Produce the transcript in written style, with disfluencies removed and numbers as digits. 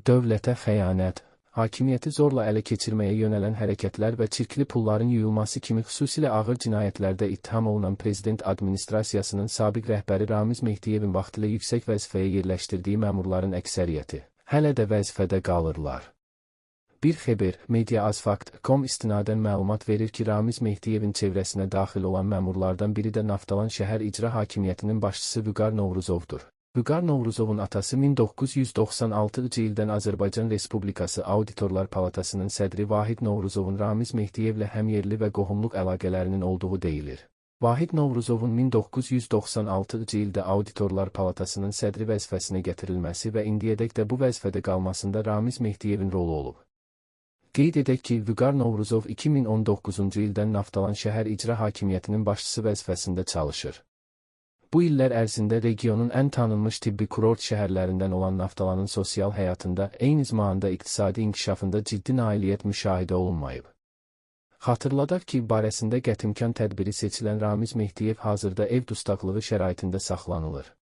dövlətə xəyanət, hakimiyyəti zorla ələ keçirməyə yönələn hərəkətlər və çirkli pulların yuyulması kimi xüsusilə ağır cinayətlərdə ittiham olunan prezident administrasiyasının sabiq rəhbəri Ramiz Mehdiyevin vaxtilə yüksək vəzifəyə yerləşdirdiyi məmurların əksəriyyəti hələ də vəzifədə qalırlar. Bir xəbər, Mediaazfakt.com istinadən məlumat verir ki, Ramiz Mehdiyevin çevrəsinə daxil olan məmurlardan biri də Naftalan şəhər icra hakimiyyətinin başçısı Vüqar Novruzovdur. Vüqar Novruzovun atası 1996-cı ildən Azərbaycan Respublikası Auditorlar Palatasının sədri Vahid Novruzovun Ramiz Mehdiyevlə həmyerli və qohumluq əlaqələrinin olduğu deyilir. Vahid Novruzovun 1996-cı ildə Auditorlar Palatasının sədri vəzifəsinə gətirilməsi və indiyədək də bu vəzifədə qalmasında Ramiz Mehdiyevin rolu olub. Qeyd edək ki, Vüqar Novruzov 2019-cu ildən Naftalan şəhər icra hakimiyyətinin başçısı vəzifəsində çalışır. Bu illər ərzində regionun ən tanınmış tibbi kurort şəhərlərindən olan Naftalanın sosial həyatında, eyni zamanda iqtisadi inkişafında ciddi nailiyyət müşahidə olunmayıb. Xatırladaq ki, barəsində qətimkan tədbiri seçilən Ramiz Mehdiyev hazırda ev dustaqlığı şəraitində saxlanılır.